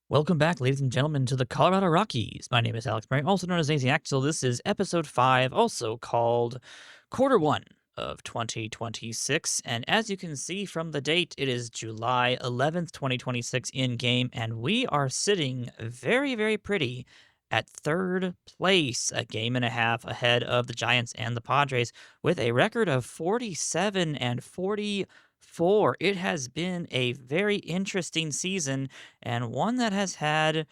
Welcome back, ladies and gentlemen, to the Colorado Rockies. My name is Alex Murray, also known as AZ Axel. This is episode 5, also called Quarter 1 of 2026. And as you can see from the date, it is July 11th, 2026 in game, and we are sitting very, very pretty at third place, a game and a half ahead of the Giants and the Padres, with a record of 47 and 44. It has been a very interesting season and one that has had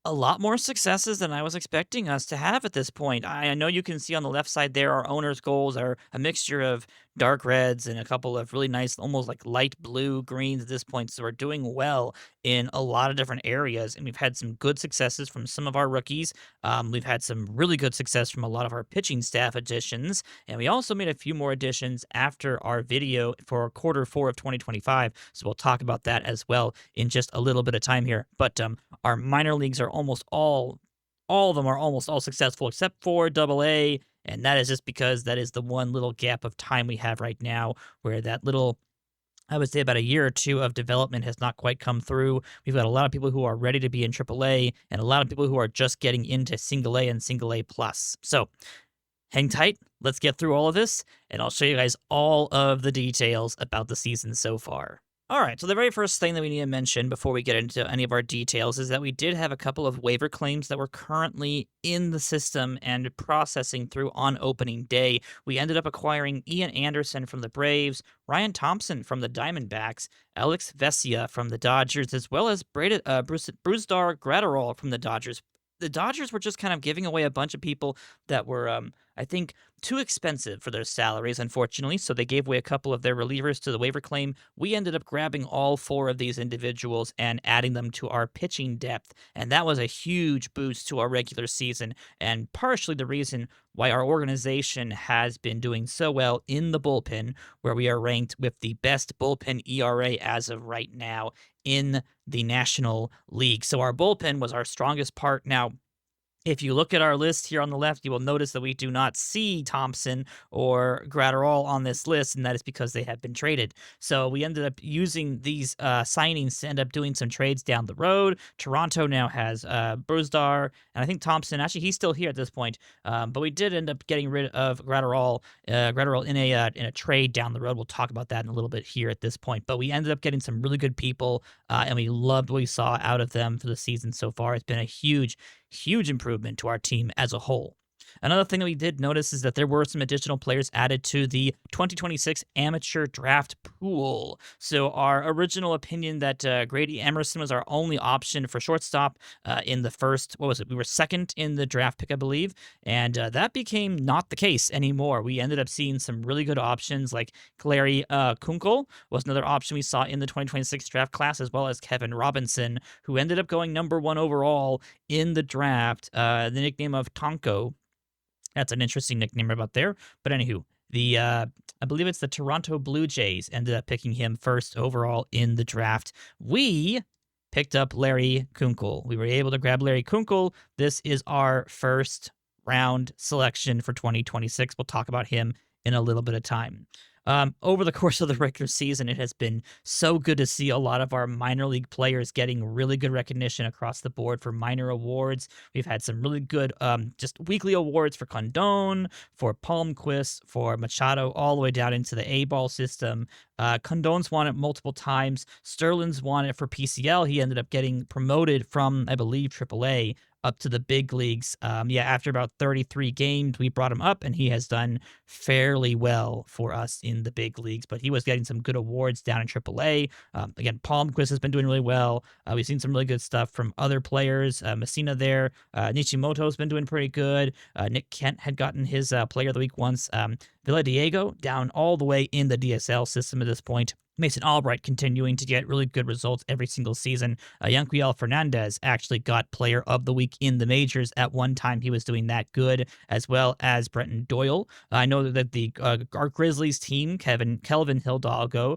a lot more successes than I was expecting us to have at this point. I know you can see on the left side there, our owners' goals are a mixture of dark reds and a couple of really nice, almost like light blue greens at this point. So we're doing well in a lot of different areas. And we've had some good successes from some of our rookies. We've had some really good success from a lot of our pitching staff additions. And we also made a few more additions after our video for quarter 4 of 2025. So we'll talk about that as well in just a little bit of time here. But our minor leagues are almost all of them are almost all successful except for Double A, and that is just because that is the one little gap of time we have right now where that little, I would say, about a year or two of development has not quite come through. We've got a lot of people who are ready to be in Triple A and a lot of people who are just getting into Single A and Single A plus. So hang tight. Let's get through all of this, and I'll show you guys all of the details about the season so far. All right, so the very first thing that we need to mention before we get into any of our details is that we did have a couple of waiver claims that were currently in the system and processing through on opening day. We ended up acquiring Ian Anderson from the Braves, Ryan Thompson from the Diamondbacks, Alex Vesia from the Dodgers, as well as Brusdar Graterol from the Dodgers. The Dodgers were just kind of giving away a bunch of people that were, I think, too expensive for their salaries, unfortunately. So they gave away a couple of their relievers to the waiver claim. We ended up grabbing all 4 of these individuals and adding them to our pitching depth. And that was a huge boost to our regular season and partially the reason why our organization has been doing so well in the bullpen, where we are ranked with the best bullpen ERA as of right now in the National League. So our bullpen was our strongest part. Now, if you look at our list here on the left, you will notice that we do not see Thompson or Gratterall on this list, and that is because they have been traded. So we ended up using these signings to end up doing some trades down the road. Toronto now has Brusdar, and I think Thompson, actually, he's still here at this point, but we did end up getting rid of Gratterall in a trade down the road. We'll talk about that in a little bit here at this point, but we ended up getting some really good people, and we loved what we saw out of them for the season so far. It's been a huge improvement to our team as a whole. Another thing that we did notice is that there were some additional players added to the 2026 amateur draft pool. So our original opinion that Grady Emerson was our only option for shortstop in the first, what was it? We were second in the draft pick, I believe, and that became not the case anymore. We ended up seeing some really good options, like Larry Kunkel was another option we saw in the 2026 draft class, as well as Kevin Robinson, who ended up going number 1 overall in the draft. The nickname of Tonko. That's an interesting nickname about there. But anywho, I believe it's the Toronto Blue Jays ended up picking him first overall in the draft. We picked up Larry Kunkel. We were able to grab Larry Kunkel. This is our first round selection for 2026. We'll talk about him in a little bit of time. Over the course of the regular season, it has been so good to see a lot of our minor league players getting really good recognition across the board for minor awards. We've had some really good just weekly awards for Condon, for Palmquist, for Machado, all the way down into the A-ball system. Condon's won it multiple times. Sterling's won it for PCL. He ended up getting promoted from, I believe, AAA up to the big leagues. After about 33 games, we brought him up, and he has done fairly well for us in the big leagues. But he was getting some good awards down in AAA. Again, Palmquist has been doing really well. We've seen some really good stuff from other players. Messina there. Nishimoto's been doing pretty good. Nick Kent had gotten his Player of the Week once. Villadiego down all the way in the DSL system at this point. Mason Albright continuing to get really good results every single season. Yanquiel Fernandez actually got Player of the Week in the majors at one time. He was doing that good, as well as Brenton Doyle. I know that our Grizzlies team, Kelvin Hidalgo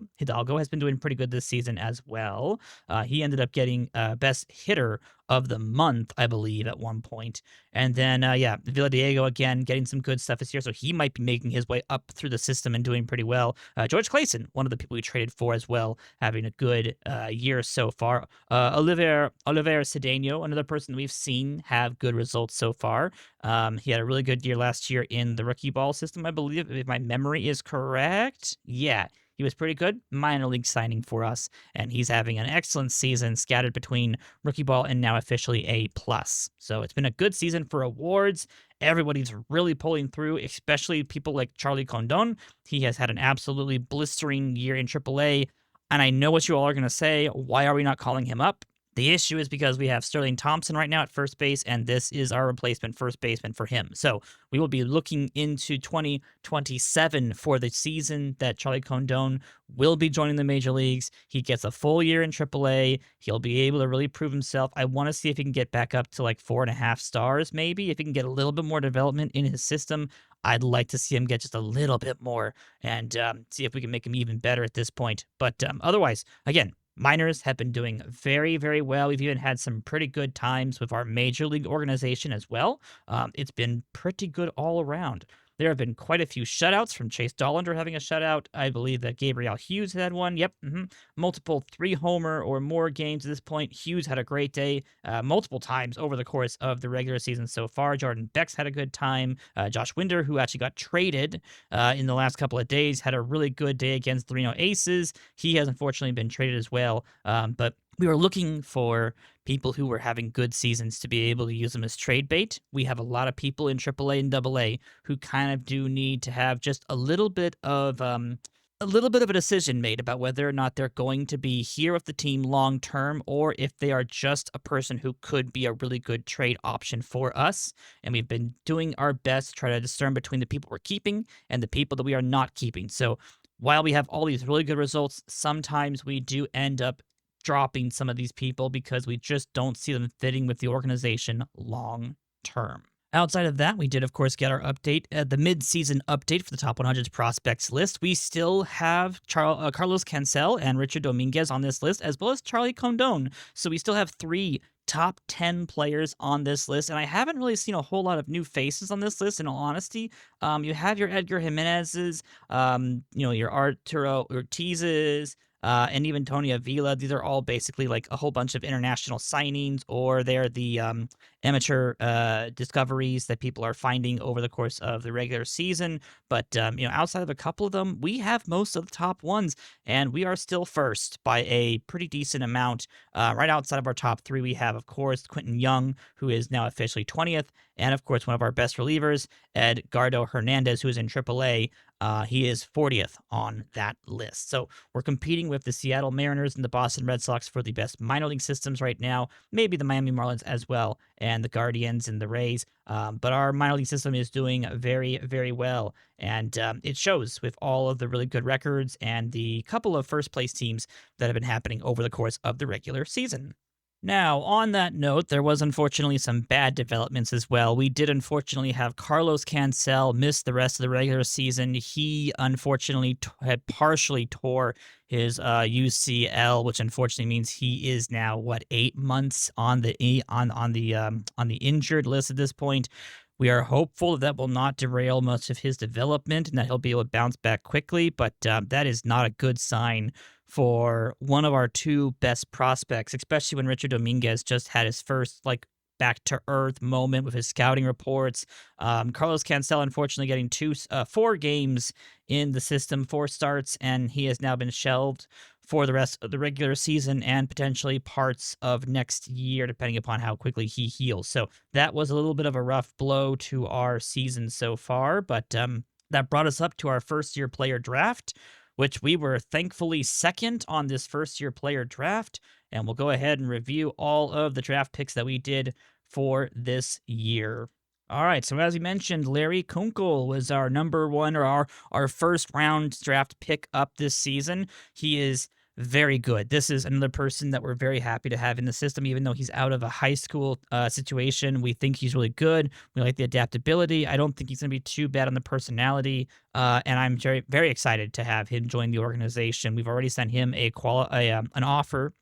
has been doing pretty good this season as well. He ended up getting best hitter of the month, I believe, at one point. And then, Villadiego, again, getting some good stuff this year, so he might be making his way up through the system and doing pretty well. George Clayson, one of the people we traded traded for as well, having a good year so far. Oliver Cedeno, another person we've seen have good results so far. He had a really good year last year in the rookie ball system, I believe, if my memory is correct. Yeah, he was pretty good. Minor league signing for us, and he's having an excellent season scattered between rookie ball and now officially A plus. So it's been a good season for awards. Everybody's really pulling through, especially people like Charlie Condon. He has had an absolutely blistering year in AAA. And I know what you all are going to say. Why are we not calling him up? The issue is because we have Sterling Thompson right now at first base, and this is our replacement first baseman for him. So we will be looking into 2027 for the season that Charlie Condon will be joining the major leagues. He gets a full year in AAA. He'll be able to really prove himself. I want to see if he can get back up to like 4.5 stars, maybe. If he can get a little bit more development in his system, I'd like to see him get just a little bit more and see if we can make him even better at this point. But otherwise, again, minors have been doing very, very well. We've even had some pretty good times with our major league organization as well. It's been pretty good all around. There have been quite a few shutouts from Chase Dollander having a shutout. I believe that Gabriel Hughes had one. Yep. Multiple 3-homer or more games at this point. Hughes had a great day multiple times over the course of the regular season so far. Jordan Beck's had a good time. Josh Winder, who actually got traded in the last couple of days, had a really good day against the Reno Aces. He has unfortunately been traded as well. But we were looking for people who were having good seasons to be able to use them as trade bait. We have a lot of people in AAA and AA who kind of do need to have just a little bit of a decision made about whether or not they're going to be here with the team long term, or if they are just a person who could be a really good trade option for us. And we've been doing our best to try to discern between the people we're keeping and the people that we are not keeping. So while we have all these really good results, sometimes we do end up dropping some of these people because we just don't see them fitting with the organization long term. Outside of that, we did, of course, get our update, the mid-season update for the top 100 prospects list. We still have Carlos Cancel and Richard Dominguez on this list, as well as Charlie Condon. So we still have 3 top 10 players on this list, and I haven't really seen a whole lot of new faces on this list, in all honesty. You have your Edgar Jimenez's, your Arturo Ortiz's, and even Tony Avila. These are all basically like a whole bunch of international signings, or they're the amateur discoveries that people are finding over the course of the regular season. But outside of a couple of them, we have most of the top ones, and we are still first by a pretty decent amount. Right outside of our top 3, we have, of course, Quentin Young, who is now officially 20th, and of course, one of our best relievers, Edgardo Hernandez, who is in AAA. He is 40th on that list. So we're competing with the Seattle Mariners and the Boston Red Sox for the best minor league systems right now, maybe the Miami Marlins as well, and the Guardians and the Rays. But our minor league system is doing very, very well. And it shows with all of the really good records and the couple of first place teams that have been happening over the course of the regular season. Now, on that note, there was unfortunately some bad developments as well. We did unfortunately have Carlos Cancel miss the rest of the regular season. He unfortunately had partially tore his UCL, which unfortunately means he is now 8 months on the injured list at this point. We are hopeful that will not derail much of his development and that he'll be able to bounce back quickly, but that is not a good sign for one of our 2 best prospects, especially when Richard Dominguez just had his first back to earth moment with his scouting reports. Carlos Cancel, unfortunately, getting 4 games in the system, 4 starts, and he has now been shelved for the rest of the regular season and potentially parts of next year, depending upon how quickly he heals. So that was a little bit of a rough blow to our season so far, but that brought us up to our first-year player draft, which we were thankfully second on this first-year player draft, and we'll go ahead and review all of the draft picks that we did for this year. All right, so as we mentioned, Larry Kunkel was our number 1, or our first-round draft pick up this season. He is very good. This is another person that we're very happy to have in the system, even though he's out of a high school situation. We think he's really good. We like the adaptability. I don't think he's going to be too bad on the personality, and I'm very, very excited to have him join the organization. We've already sent him an offer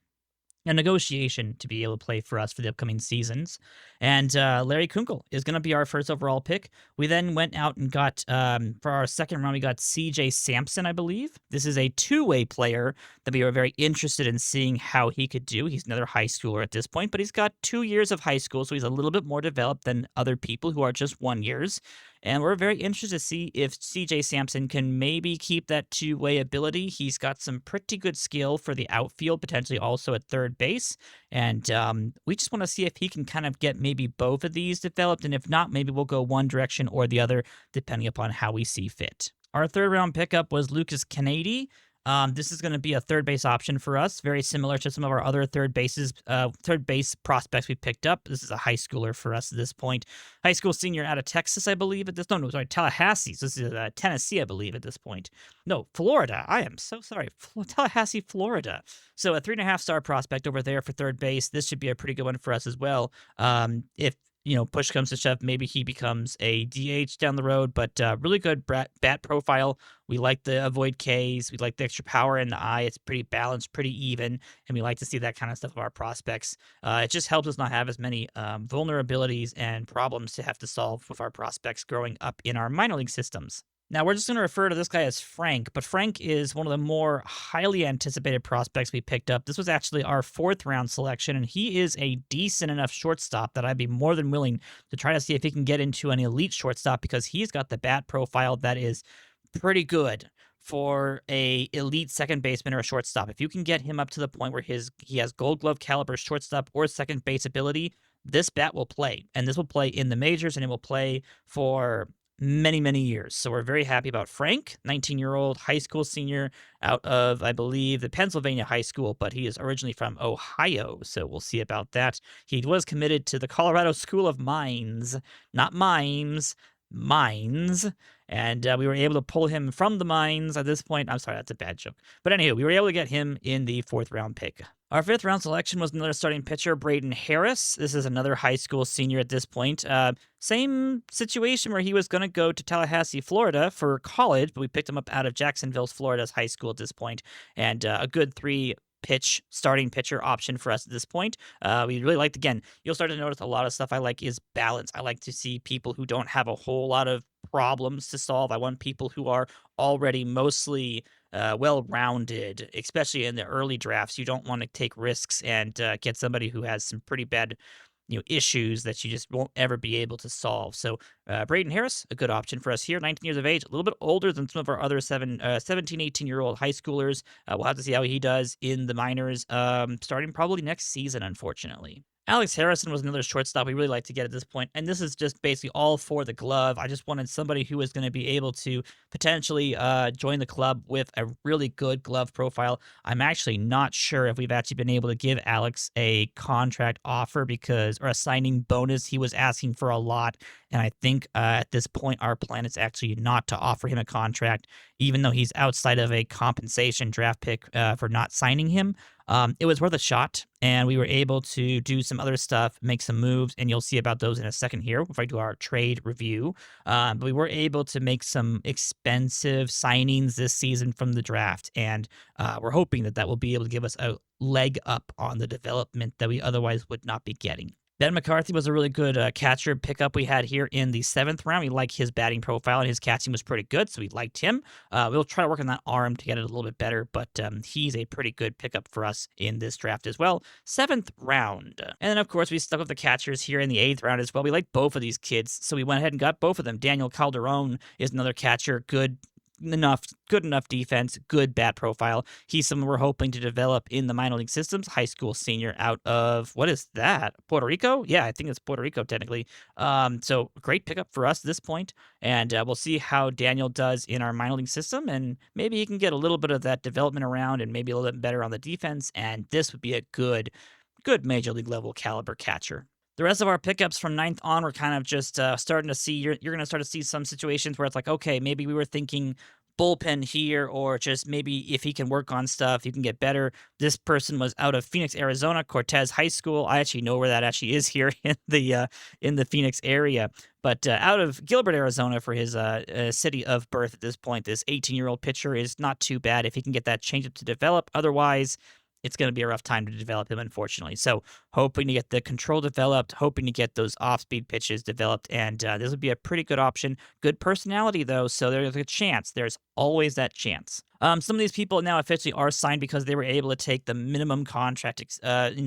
a negotiation to be able to play for us for the upcoming seasons. And Larry Kunkel is going to be our first overall pick. We then went out and got, for our second round, we got CJ Sampson, I believe. This is a two-way player that we were very interested in seeing how he could do. He's another high schooler at this point, but he's got 2 years of high school, so he's a little bit more developed than other people who are just 1 years. And we're very interested to see if CJ Sampson can maybe keep that two-way ability. He's got some pretty good skill for the outfield, potentially also at third base. And we just want to see if he can kind of get maybe both of these developed. And if not, maybe we'll go one direction or the other, depending upon how we see fit. Our third round pickup was Lucas Kennedy. This is going to be a third base option for us, very similar to some of our other third base prospects we picked up. This is a high schooler for us at this point. High school senior out of Texas, I believe. At this, no, sorry, Tallahassee. So this is Tennessee, I believe, at this point. No, Florida. I am so sorry, Tallahassee, Florida. So a 3.5-star prospect over there for third base. This should be a pretty good one for us as well. If push comes to shove, maybe he becomes a DH down the road, but really good bat profile. We like the avoid Ks. We like the extra power in the eye. It's pretty balanced, pretty even, and we like to see that kind of stuff of our prospects. It just helps us not have as many vulnerabilities and problems to have to solve with our prospects growing up in our minor league systems. Now, we're just going to refer to this guy as Frank, but Frank is one of the more highly anticipated prospects we picked up. This was actually our fourth round selection, and he is a decent enough shortstop that I'd be more than willing to try to see if he can get into an elite shortstop because he's got the bat profile that is pretty good for a elite second baseman or a shortstop. If you can get him up to the point where he has Gold Glove caliber shortstop or second base ability, this bat will play, and this will play in the majors, and it will play for many, many years. So we're very happy about Frank, 19-year-old high school senior out of, I believe, the Pennsylvania high school, but he is originally from Ohio. So we'll see about that. He was committed to the Colorado School of Mines, not mimes, mines. And we were able to pull him from the mines at this point. I'm sorry, that's a bad joke. But anyway, we were able to get him in the fourth round pick. Our fifth round selection was another starting pitcher, Braden Harris. This is another high school senior at this point. Same situation where he was going to go to Tallahassee, Florida for college, but we picked him up out of Jacksonville, Florida's high school at this point, and a good starting pitcher option for us at this point. We really liked, again, you'll start to notice a lot of stuff I like is balance. I like to see people who don't have a whole lot of problems to solve. I want people who are already mostly well-rounded, especially in the early drafts. You don't want to take risks and get somebody who has some pretty bad issues that you just won't ever be able to solve. So Braden Harris, a good option for us here, 19 years of age, a little bit older than some of our other 17, 18-year-old high schoolers. We'll have to see how he does in the minors, starting probably next season, unfortunately. Alex Harrison was another shortstop we really like to get at this point, and this is just basically all for the glove. I just wanted somebody who was going to be able to potentially join the club with a really good glove profile. I'm actually not sure if we've actually been able to give Alex a contract offer or a signing bonus. He was asking for a lot, and I think at this point our plan is actually not to offer him a contract, even though he's outside of a compensation draft pick for not signing him. It was worth a shot, and we were able to do some other stuff, make some moves, and you'll see about those in a second here if I do our trade review. But we were able to make some expensive signings this season from the draft, and we're hoping that will be able to give us a leg up on the development that we otherwise would not be getting. Ben McCarthy was a really good catcher pickup we had here in the seventh round. We like his batting profile, and his catching was pretty good, so we liked him. We'll try to work on that arm to get it a little bit better, but he's a pretty good pickup for us in this draft as well. Seventh round. And then, of course, we stuck with the catchers here in the eighth round as well. We like both of these kids, so we went ahead and got both of them. Daniel Calderon is another catcher, good enough defense, good bat profile. He's someone we're hoping to develop in the minor league systems. High school senior out of, what is that? Puerto Rico? Yeah, I think it's Puerto Rico technically. So great pickup for us at this point, and we'll see how Daniel does in our minor league system, and maybe he can get a little bit of that development around and maybe a little bit better on the defense, and this would be a good major league level caliber catcher. The rest of our pickups from ninth on were kind of just starting to see, you're going to start to see some situations where it's like, okay, maybe we were thinking bullpen here, or just maybe if he can work on stuff, he can get better. This person was out of Phoenix, Arizona, Cortez High School. I actually know where that actually is here in the Phoenix area, but out of Gilbert, Arizona for his city of birth at this point. This 18-year-old pitcher is not too bad if he can get that changeup to develop. Otherwise, it's going to be a rough time to develop him, unfortunately. So, hoping to get the control developed, hoping to get those off speed pitches developed. And this would be a pretty good option. Good personality, though. So, there's a chance. There's always that chance. Some of these people now officially are signed because they were able to take the minimum contract,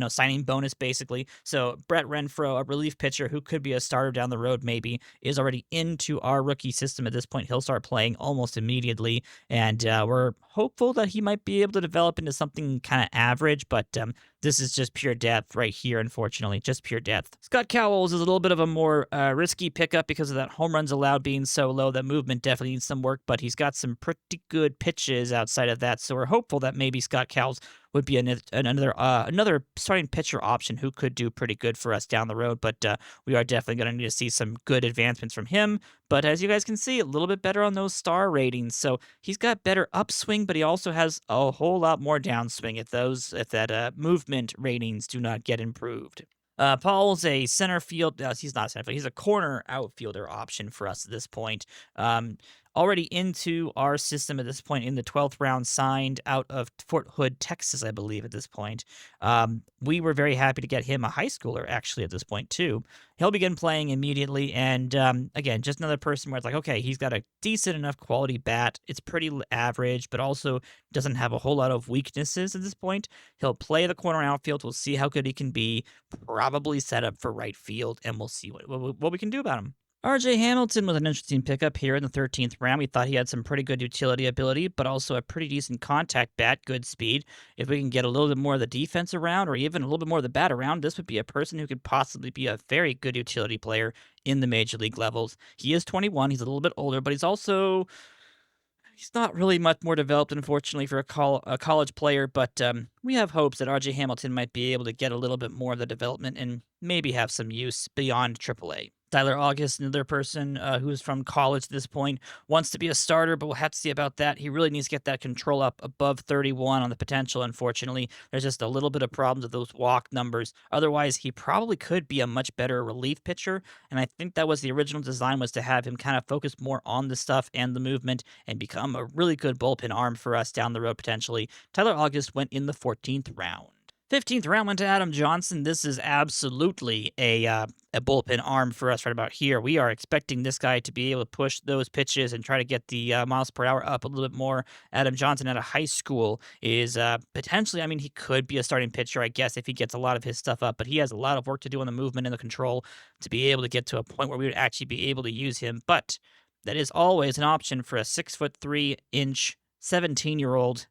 signing bonus basically. So Brett Renfroe, a relief pitcher who could be a starter down the road, maybe is already into our rookie system at this point. He'll start playing almost immediately, and we're hopeful that he might be able to develop into something kind of average. But this is just pure depth right here, unfortunately, just pure depth. Scott Cowles is a little bit of a more risky pickup because of that home runs allowed being so low. That movement definitely needs some work, but he's got some pretty good pitches outside of that. So we're hopeful that maybe Scott Cowles would be another starting pitcher option who could do pretty good for us down the road. But we are definitely going to need to see some good advancements from him. But as you guys can see, a little bit better on those star ratings. So he's got better upswing, but he also has a whole lot more downswing if that movement ratings do not get improved. Paul's a center field. He's not center field. He's a corner outfielder option for us at this point. Already into our system at this point in the 12th round, signed out of Fort Hood, Texas, I believe, at this point. We were very happy to get him, a high schooler, actually, at this point, too. He'll begin playing immediately. And again, just another person where it's like, okay, he's got a decent enough quality bat. It's pretty average, but also doesn't have a whole lot of weaknesses at this point. He'll play the corner outfield. We'll see how good he can be. Probably set up for right field, and we'll see what we can do about him. RJ Hamilton was an interesting pickup here in the 13th round. We thought he had some pretty good utility ability, but also a pretty decent contact bat, good speed. If we can get a little bit more of the defense around, or even a little bit more of the bat around, this would be a person who could possibly be a very good utility player in the major league levels. He is 21. He's a little bit older, but he's not really much more developed, unfortunately, for a college player, but we have hopes that RJ Hamilton might be able to get a little bit more of the development and maybe have some use beyond AAA. Tyler August, another person who's from college at this point, wants to be a starter, but we'll have to see about that. He really needs to get that control up above 31 on the potential, unfortunately. There's just a little bit of problems with those walk numbers. Otherwise, he probably could be a much better relief pitcher, and I think that was the original design, was to have him kind of focus more on the stuff and the movement and become a really good bullpen arm for us down the road, potentially. Tyler August went in the 14th round. 15th round went to Adam Johnson. This is absolutely a bullpen arm for us right about here. We are expecting this guy to be able to push those pitches and try to get the miles per hour up a little bit more. Adam Johnson out of high school is potentially, I mean, he could be a starting pitcher, I guess, if he gets a lot of his stuff up, but he has a lot of work to do on the movement and the control to be able to get to a point where we would actually be able to use him. But that is always an option for a 6'3" 17-year-old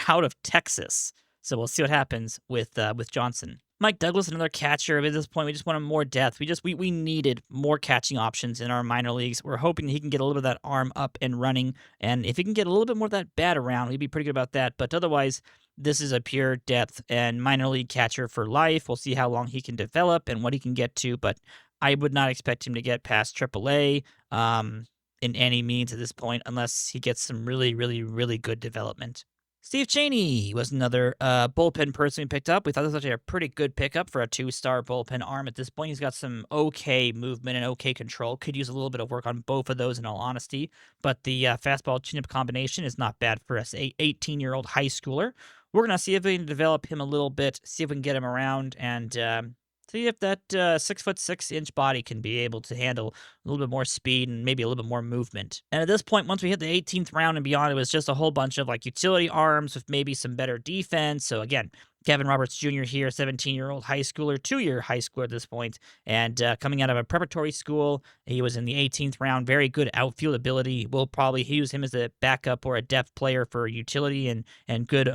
out of Texas. So we'll see what happens with Johnson. Mike Douglas, another catcher. At this point, we just wanted more depth. We needed more catching options in our minor leagues. We're hoping he can get a little bit of that arm up and running, and if he can get a little bit more of that bat around, he'd be pretty good about that. But otherwise, this is a pure depth and minor league catcher for life. We'll see how long he can develop and what he can get to, but I would not expect him to get past AAA in any means at this point, unless he gets some really, really, really good development. Steve Chaney was another bullpen person we picked up. We thought this was actually a pretty good pickup for a 2-star bullpen arm at this point. He's got some okay movement and okay control. Could use a little bit of work on both of those, in all honesty. But the fastball changeup combination is not bad for us. A 18-year-old high schooler. We're going to see if we can develop him a little bit, see if we can get him around, and see if that 6'6" body can be able to handle a little bit more speed and maybe a little bit more movement. And at this point, once we hit the 18th round and beyond, it was just a whole bunch of like utility arms with maybe some better defense. So again, Kevin Roberts Jr. here, 17-year-old high schooler, 2-year high schooler at this point, and coming out of a preparatory school. He was in the 18th round, very good outfield ability. We'll probably use him as a backup or a depth player for utility and good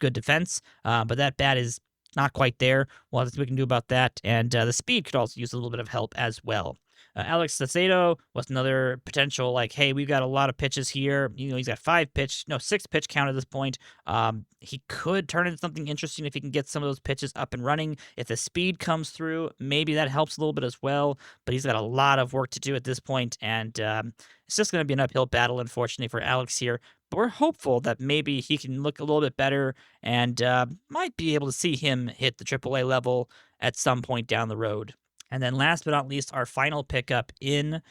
defense. But that bat is not quite there. Well, we can do about that. And the speed could also use a little bit of help as well. Alex Saucedo was another potential, like, hey, we've got a lot of pitches here. He's got 6 pitch count at this point. He could turn into something interesting if he can get some of those pitches up and running. If the speed comes through, maybe that helps a little bit as well. But he's got a lot of work to do at this point, and it's just going to be an uphill battle, unfortunately, for Alex here. But we're hopeful that maybe he can look a little bit better and might be able to see him hit the AAA level at some point down the road. And then last but not least, our final pickup in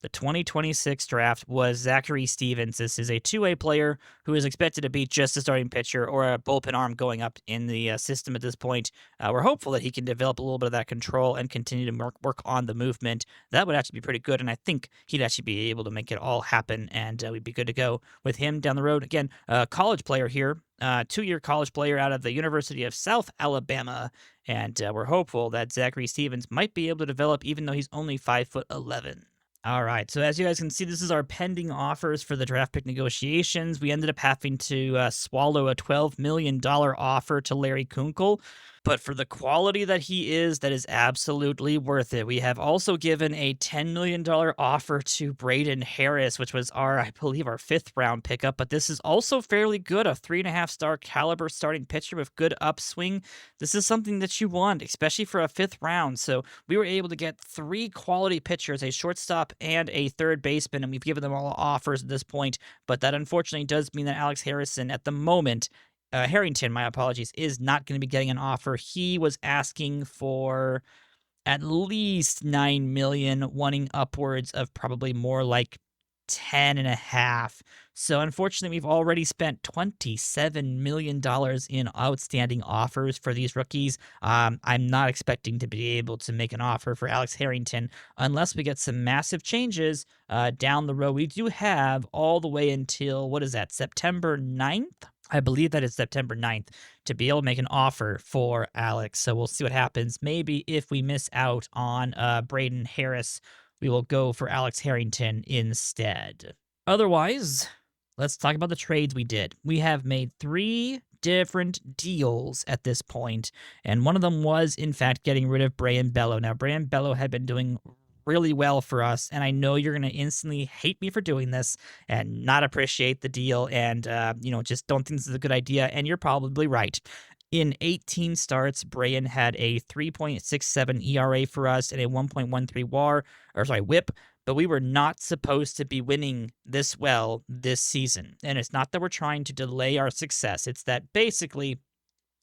The 2026 draft was Zachary Stevens. This is a two-way player who is expected to be just a starting pitcher or a bullpen arm going up in the system at this point. We're hopeful that he can develop a little bit of that control and continue to work on the movement. That would actually be pretty good, and I think he'd actually be able to make it all happen, and we'd be good to go with him down the road. Again, a college player here, 2-year college player out of the University of South Alabama, and we're hopeful that Zachary Stevens might be able to develop even though he's only 5'11". All right. So as you guys can see, this is our pending offers for the draft pick negotiations. We ended up having to swallow a $12 million offer to Larry Kunkel. But for the quality that he is, that is absolutely worth it. We have also given a $10 million offer to Braden Harris, which was I believe, our 5th round pickup. But this is also fairly good, a 3.5-star caliber starting pitcher with good upswing. This is something that you want, especially for a 5th round. So we were able to get 3 quality pitchers, a shortstop and a third baseman, and we've given them all offers at this point. But that unfortunately does mean that Alex Harrison, at the moment, Harrington, my apologies, is not going to be getting an offer. He was asking for at least 9 million, wanting upwards of probably more like 10.5. So unfortunately, we've already spent $27 million in outstanding offers for these rookies. I'm not expecting to be able to make an offer for Alex Harrington unless we get some massive changes down the road. We do have all the way until, what is that, September 9th? I believe that is September 9th to be able to make an offer for Alex. So we'll see what happens. Maybe if we miss out on Braden Harris, we will go for Alex Harrington instead. Otherwise, let's talk about the trades we did. We have made 3 different deals at this point, and one of them was, in fact, getting rid of Brayan Bello. Now, Brayan Bello had been doing really well for us, and I know you're going to instantly hate me for doing this and not appreciate the deal and, just don't think this is a good idea, and you're probably right. In 18 starts, Brayan had a 3.67 ERA for us and a 1.13 WHIP, but we were not supposed to be winning this well this season. And it's not that we're trying to delay our success. It's that basically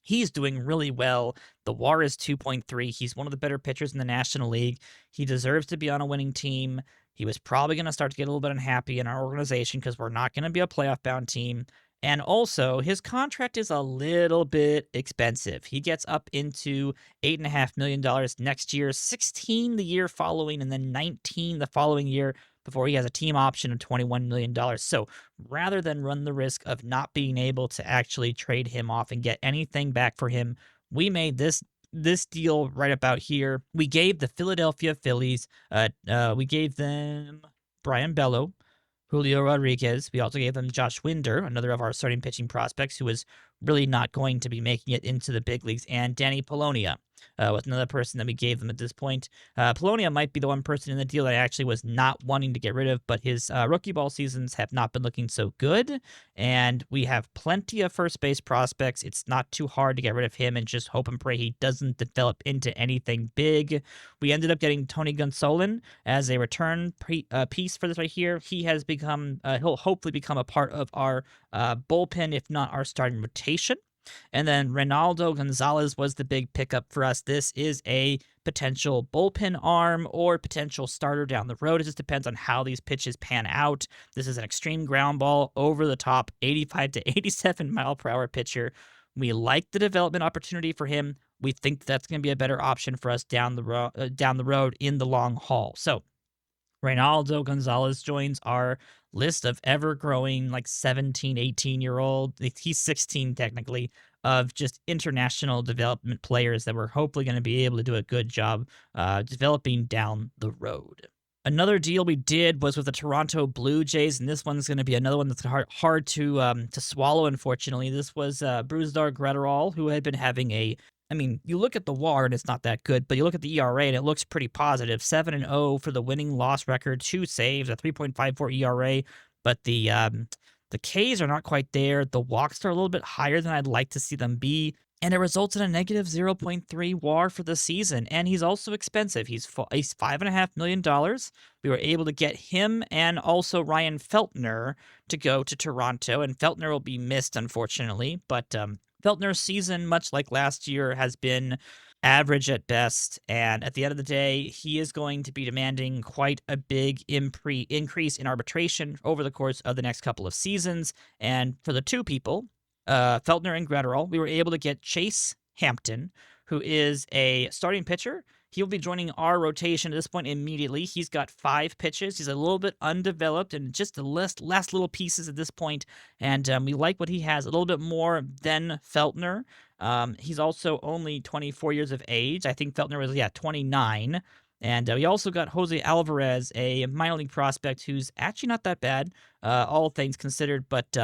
he's doing really well. The WAR is 2.3. He's one of the better pitchers in the National League. He deserves to be on a winning team. He was probably going to start to get a little bit unhappy in our organization because we're not going to be a playoff-bound team. And also, his contract is a little bit expensive. He gets up into $8.5 million next year, 16 the year following, and then 19 the following year before he has a team option of $21 million. So rather than run the risk of not being able to actually trade him off and get anything back for him, we made this deal right about here. We gave the Philadelphia Phillies, we gave them Brayan Bello, Julio Rodriguez. We also gave them Josh Winder, another of our starting pitching prospects who was really not going to be making it into the big leagues, and Danny Polonia was another person that we gave them at this point. Polonia might be the one person in the deal that I actually was not wanting to get rid of, but his rookie ball seasons have not been looking so good, and we have plenty of first base prospects. It's not too hard to get rid of him and just hope and pray he doesn't develop into anything big. We ended up getting Tony Gonsolin as a return piece for this right here. He has become, he'll hopefully become a part of our bullpen, if not our starting rotation. And then Reynaldo Gonzalez was the big pickup for us. This is a potential bullpen arm or potential starter down the road. It just depends on how these pitches pan out. This is an extreme ground ball, over the top, 85 to 87 mile per hour pitcher. We like the development opportunity for him. We think that's going to be a better option for us down the road in the long haul. So Reynaldo Gonzalez joins our list of ever-growing, like 17, 18-year-old, he's 16 technically, of just international development players that we're hopefully going to be able to do a good job developing down the road. Another deal we did was with the Toronto Blue Jays, and this one's going to be another one that's hard to swallow, unfortunately. This was Brusdar Graterol, who had been having you look at the WAR and it's not that good, but you look at the ERA and it looks pretty positive. 7-0 for the winning-loss record, 2 saves, a 3.54 ERA, but the Ks are not quite there. The walks are a little bit higher than I'd like to see them be, and it results in a negative 0.3 WAR for the season. And he's also expensive. He's $5.5 million. We were able to get him and also Ryan Feltner to go to Toronto, and Feltner will be missed, unfortunately, but Feltner's season, much like last year, has been average at best. And at the end of the day, he is going to be demanding quite a big increase in arbitration over the course of the next couple of seasons. And for the two people, Feltner and Gretterall, we were able to get Chase Hampton, who is a starting pitcher. He'll be joining our rotation at this point immediately. He's got 5 pitches. He's a little bit undeveloped and just the last little pieces at this point. And we like what he has a little bit more than Feltner. He's also only 24 years of age. I think Feltner was, 29. And we also got Jose Alvarez, a minor league prospect who's actually not that bad, all things considered. But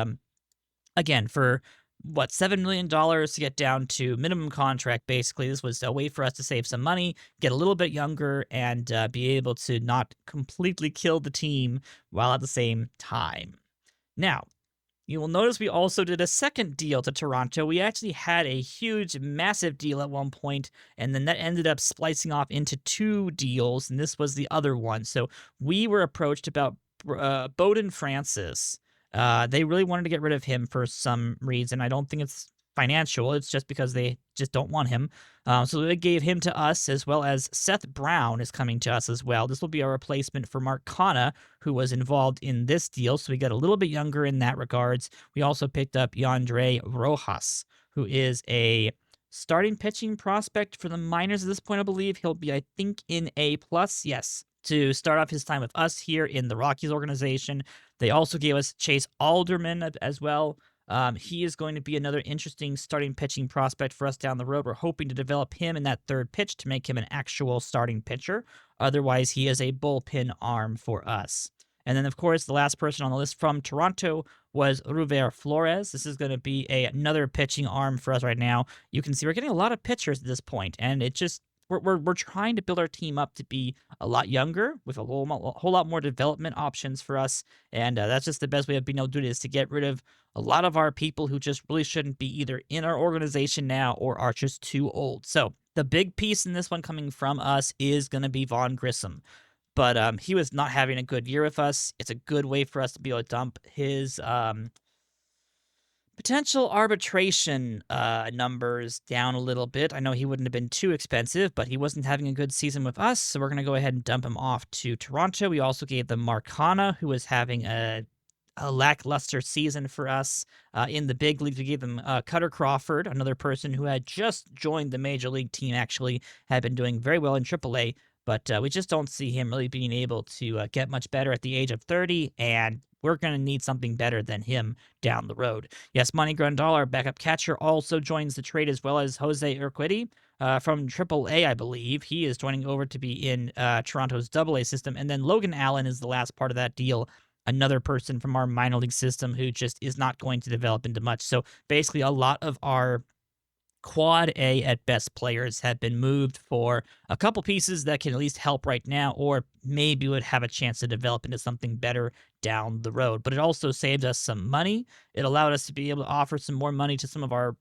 again, for what, $7 million to get down to minimum contract, basically, this was a way for us to save some money, get a little bit younger, and be able to not completely kill the team while at the same time. Now, you will notice we also did a second deal to Toronto. We actually had a huge, massive deal at one point, and then that ended up splicing off into 2 deals, and this was the other one. So we were approached about Bowden Francis. They really wanted to get rid of him for some reason. I don't think it's financial. It's just because they just don't want him. So they gave him to us, as well as Seth Brown is coming to us as well. This will be our replacement for Mark Kana, who was involved in this deal. So we got a little bit younger in that regards. We also picked up Yandre Rojas, who is a starting pitching prospect for the minors at this point, I believe. He'll be, I think, in A+, yes, to start off his time with us here in the Rockies organization. They also gave us Chase Alderman as well. He is going to be another interesting starting pitching prospect for us down the road. We're hoping to develop him in that third pitch to make him an actual starting pitcher. Otherwise, he is a bullpen arm for us. And then, of course, the last person on the list from Toronto was Ruver Flores. This is going to be another pitching arm for us right now. You can see we're getting a lot of pitchers at this point, and it just we're trying to build our team up to be a lot younger with a whole lot more development options for us. And that's just the best way of being able to do it, is to get rid of a lot of our people who just really shouldn't be either in our organization now or are just too old. So the big piece in this one coming from us is going to be Vaughn Grissom. But he was not having a good year with us. It's a good way for us to be able to dump his potential arbitration numbers down a little bit. I know he wouldn't have been too expensive, but he wasn't having a good season with us, so we're going to go ahead and dump him off to Toronto. We also gave them Marcana, who was having a lackluster season for us. In the big leagues, we gave them Cutter Crawford, another person who had just joined the major league team, actually, had been doing very well in AAA, but we just don't see him really being able to get much better at the age of 30, and we're going to need something better than him down the road. Yes, Monty Grandal, our backup catcher, also joins the trade, as well as Jose Urquidy from AAA, I believe. He is joining over to be in Toronto's AA system. And then Logan Allen is the last part of that deal, another person from our minor league system who just is not going to develop into much. So basically a lot of our quad A at best players have been moved for a couple pieces that can at least help right now, or maybe would have a chance to develop into something better down the road. But it also saved us some money. It allowed us to be able to offer some more money to some of our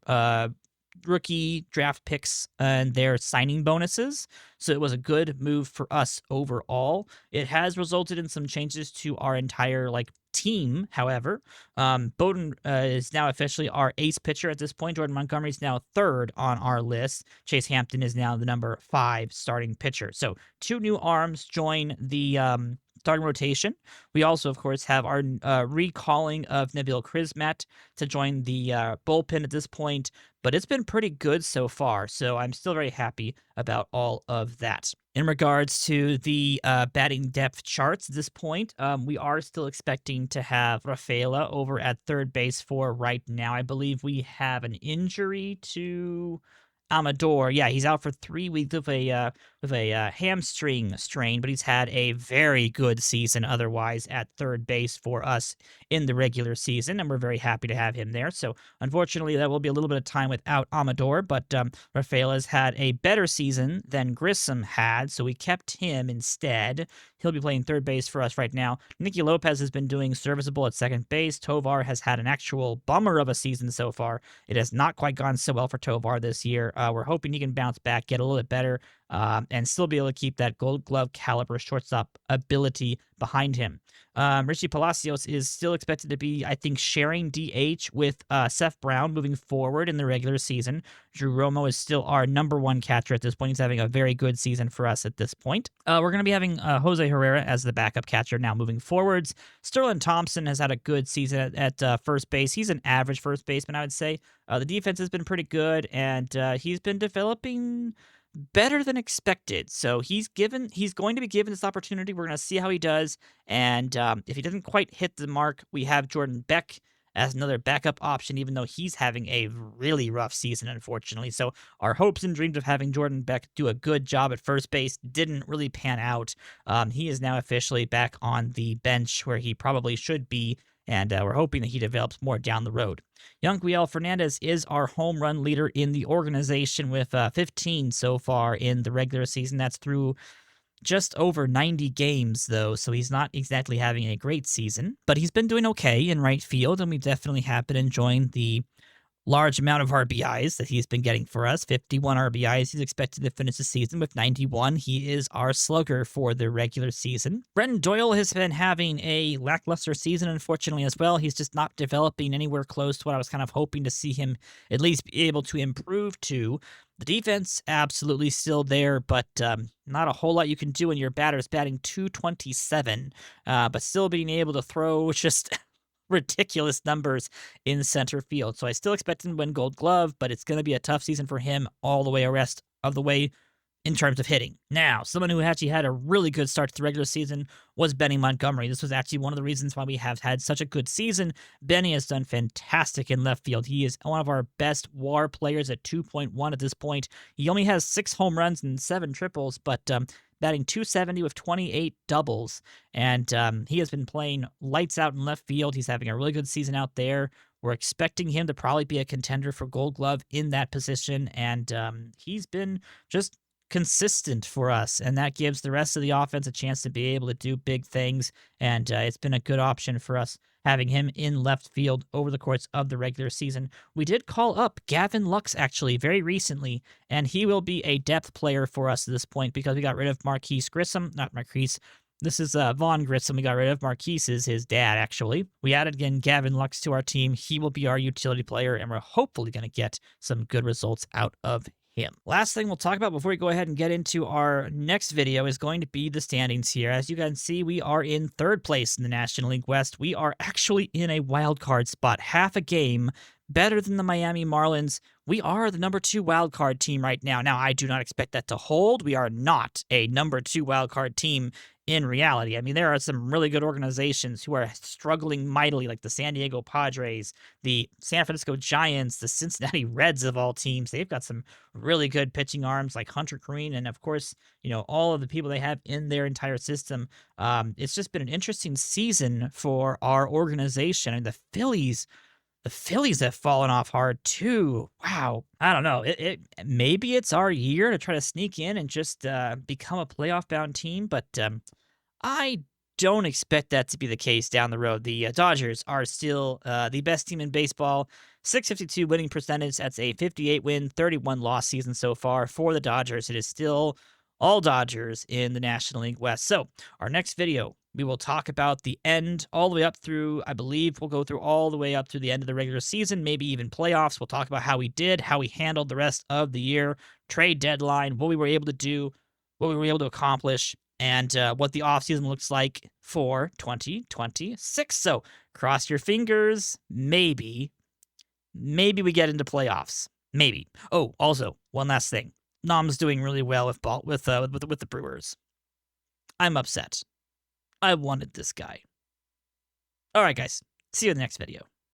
rookie draft picks and their signing bonuses. So it was a good move for us overall. It has resulted in some changes to our entire team, however. Bowden is now officially our ace pitcher at this point. Jordan Montgomery is now 3rd on our list. Chase Hampton is now the number 5 starting pitcher. So 2 new arms join the starting rotation. We also, of course, have our recalling of Nabil Krismat to join the bullpen at this point, but it's been pretty good so far, so I'm still very happy about all of that. In regards to the batting depth charts at this point, we are still expecting to have Rafaela over at third base for right now. I believe we have an injury to Amador. Yeah, he's out for 3 weeks with a hamstring strain, but he's had a very good season otherwise at third base for us in the regular season, and we're very happy to have him there. So unfortunately, that will be a little bit of time without Amador, but Rafaela's had a better season than Grissom had, so we kept him instead. He'll be playing third base for us right now. Nicky Lopez has been doing serviceable at second base. Tovar has had an actual bummer of a season so far. It has not quite gone so well for Tovar this year. We're hoping he can bounce back, get a little bit better. and still be able to keep that Gold Glove caliber shortstop ability behind him. Richie Palacios is still expected to be, I think, sharing DH with Seth Brown moving forward in the regular season. Drew Romo is still our number one catcher at this point. He's having a very good season for us at this point. We're going to be having Jose Herrera as the backup catcher now moving forwards. Sterling Thompson has had a good season at first base. He's an average first baseman, I would say. The defense has been pretty good, and he's been developing better than expected. So he's going to be given this opportunity. We're going to see how he does. And if he doesn't quite hit the mark, we have Jordan Beck as another backup option, even though he's having a really rough season, unfortunately. So our hopes and dreams of having Jordan Beck do a good job at first base didn't really pan out. He is now officially back on the bench where he probably should be, and we're hoping that he develops more down the road. Yanquiel Fernandez is our home run leader in the organization with 15 so far in the regular season. That's through just over 90 games, though, so he's not exactly having a great season. But he's been doing okay in right field, and we definitely have been enjoying the large amount of RBIs that he's been getting for us. 51 RBIs. He's expected to finish the season with 91. He is our slugger for the regular season. Brenton Doyle has been having a lackluster season, unfortunately, as well. He's just not developing anywhere close to what I was kind of hoping to see him at least be able to improve to. The defense, absolutely still there, but not a whole lot you can do when your batter's batting .227, but still being able to throw just ridiculous numbers in center field. So I still expect him to win Gold Glove, but it's going to be a tough season for him all the way rest of the way in terms of hitting. Now, someone who actually had a really good start to the regular season was Benny Montgomery. This was actually one of the reasons why we have had such a good season. Benny has done fantastic in left field. He is one of our best WAR players at 2.1 at this point. He only has 6 home runs and 7 triples, but batting .270 with 28 doubles. And he has been playing lights out in left field. He's having a really good season out there. We're expecting him to probably be a contender for Gold Glove in that position. And he's been just consistent for us, and that gives the rest of the offense a chance to be able to do big things, and it's been a good option for us having him in left field over the course of the regular season. We did call up Gavin Lux, actually, very recently, and he will be a depth player for us at this point because we got rid of Marquise Grissom, not Marquise. This is Vaughn Grissom. We got rid of Marquise, is his dad, actually. We added again Gavin Lux to our team. He will be our utility player, and we're hopefully going to get some good results out of him. Last thing we'll talk about before we go ahead and get into our next video is going to be the standings here. As you can see, we are in 3rd place in the National League West. We are actually in a wild card spot, half a game better than the Miami Marlins. We are the number 2 wild card team right now. Now, I do not expect that to hold. We are not a number 2 wild card team in reality. I mean, there are some really good organizations who are struggling mightily, like the San Diego Padres, the San Francisco Giants, the Cincinnati Reds of all teams. They've got some really good pitching arms like Hunter Green, and of course, you know, all of the people they have in their entire system. It's just been an interesting season for our organization. And the Phillies have fallen off hard too. Wow. I don't know. Maybe it's our year to try to sneak in and just become a playoff bound team, but I don't expect that to be the case down the road. The Dodgers are still the best team in baseball. 652 winning percentage. That's a 58 win, 31 loss season so far for the Dodgers. It is still all Dodgers in the National League West. So our next video, we will talk about the end all the way up through, I believe we'll go through all the way up through the end of the regular season, maybe even playoffs. We'll talk about how we did, how we handled the rest of the year, trade deadline, what we were able to do, what we were able to accomplish, and what the offseason looks like for 2026. So cross your fingers. Maybe we get into playoffs. Maybe. Oh, also, one last thing. Nom's doing really well with the Brewers. I'm upset. I wanted this guy. All right, guys. See you in the next video.